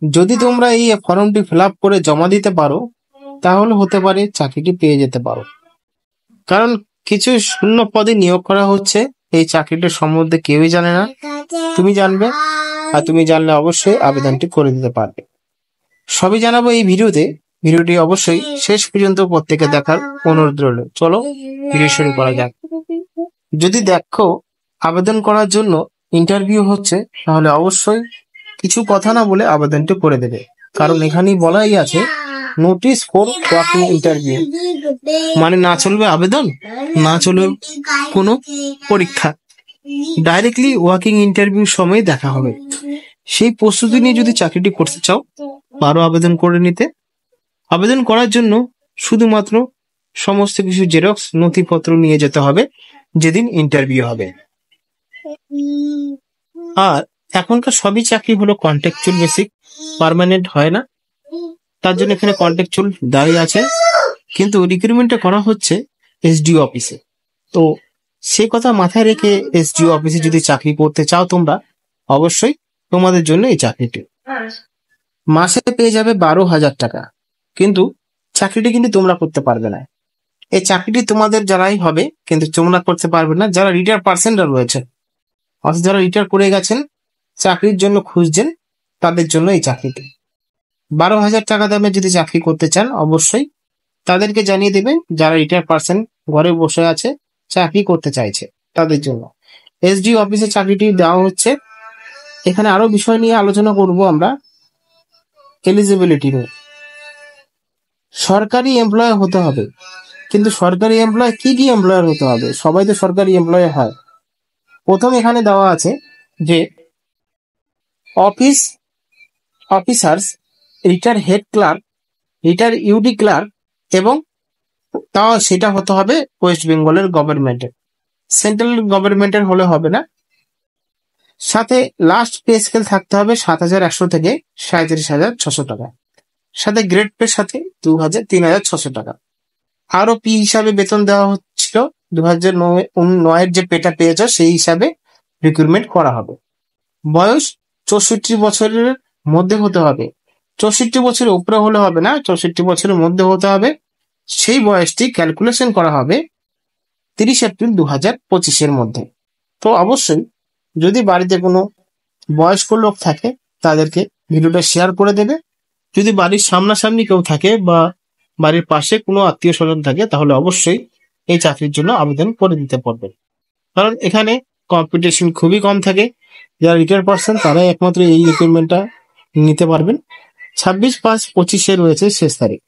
যদি তোমরা এই ফর্মটি ফিল আপ করে জমা দিতে পারো তাহলে হতে পারে চাকরিটি পেয়ে যেতে পারো। কারণ কিছু শূন্য পদে নিয়োগ করা হচ্ছে, এই চাকরিটির সম্বন্ধে কেউই জানে না, তুমি জানবে, আর তুমি জানলে অবশ্যই আবেদনটি করে দিতে পারবে। সবই জানাবো এই ভিডিওতে। ভিডিওটি অবশ্যই শেষ পর্যন্ত প্রত্যেকে দেখার অনুরোধ রইল। চলো ভিডিও শুরু করা যাক। যদি দেখো আবেদন করার জন্য ইন্টারভিউ হচ্ছে, তাহলে অবশ্যই কিছু কথা না বলে আবেদনটি করে দেবে। কারণ এখানেই বলাই আছে নোটিস ফর ওয়াকিং ইন্টারভিউ, মানে না চলবে আবেদন, না চলবে কোনো পরীক্ষা, ডাইরেক্টলি ওয়াকিং ইন্টারভিউ সময় দেখা হবে। সেই প্রস্তুতি নিয়ে যদি চাকরিটি করতে চাও পারো আবেদন করে নিতে। আবেদন করার জন্য শুধুমাত্র সমস্ত কিছু জেরক্স নথিপত্র নিয়ে যেতে হবে যেদিন ইন্টারভিউ হবে। আর এখনকার সবই চাকরি হলো কন্ট্রাকচুয়াল বেসিক, পার্মানেন্ট হয় না, তার জন্য এখানে কন্ট্রাকচুয়াল দাঁড়িয়ে আছে। কিন্তু রিক্রুটমেন্টটা করা হচ্ছে এসডিও অফিসে। তো সে কথা মাথায় রেখে এসডিও অফিসে যদি চাকরি করতে চাও তোমরা, অবশ্যই তোমাদের জন্য এই চাকরিটি। মাসে পেয়ে যাবে 12,000 টাকা। কিন্তু চাকরিটি কিন্তু তোমরা করতে পারবে না। এই চাকরিটি তোমাদের যারাই হবে, কিন্তু তোমরা করতে পারবে না যারা রিটায়ার পার্সনরা রয়েছে, অর্থাৎ যারা রিটায়ার করে গেছেন, চাকরির জন্য খুঁজছেন, তাদের জন্য এই চাকরিটি। 12,000 টাকা দামে যদি চাকরি করতে চান অবশ্যই তাদেরকে জানিয়ে দেবেন যারা রিটায়ার পার্সন ঘরে বসে আছে, চাকরি করতে চাইছে, তাদের জন্য এসডি অফিসে চাকরিটি দেওয়া হচ্ছে। এখানে আরো বিষয় নিয়ে আলোচনা করব আমরা। এলিজিবিলিটি নিয়ে, সরকারি এমপ্লয় হতে হবে। কিন্তু সরকারি এমপ্লয় কি কি এমপ্লয়ার হতে হবে? সবাই তো সরকারি এমপ্লয় হয়। প্রথম এখানে দেওয়া আছে যে officers, retire head clerk, retire UD clerk, এবং তাও সেটা হতে হবে ওয়েস্ট বেঙ্গলের গভর্নমেন্টের, সেন্ট্রাল গভর্নমেন্টের হলে হবে না। সাথে লাস্ট পে স্কেল থাকতে হবে 7,100 থেকে 37,600 টাকা, সাথে গ্রেড পে সাথে 3,600 টাকা। আরো পি হিসাবে বেতন দেওয়া হচ্ছিল 2009 যে পেটা পেয়েছ সেই হিসাবে রিক্রুটমেন্ট করা হবে। বয়স 64 বছরের মধ্যে হতে হবে। 64 বছরের উপরে হলে হবে না, 64 বছরের মধ্যে হতে হবে। সেই বয়সটি ক্যালকুলেশন করা হবে 30 এপ্রিল 2025 মধ্যে। তো অবশ্যই যদি বাড়িতে কোনো বয়স্ক লোক থাকে তাদেরকে ভিডিওটা শেয়ার করে দেবে। যদি বাড়ির সামনাসামনি কেউ থাকে বা বাড়ির পাশে কোনো আত্মীয় স্বজন থাকে তাহলে অবশ্যই এই চাকরির জন্য আবেদন করে দিতে পারবেন। কারণ এখানে কম্পিটিশন খুবই কম থাকে। যারা রিটায়ার পারসন তারাই একমাত্র এই রিক্রুটমেন্টটা নিতে পারবেন। 26/5/25 রয়েছে শেষ তারিখ।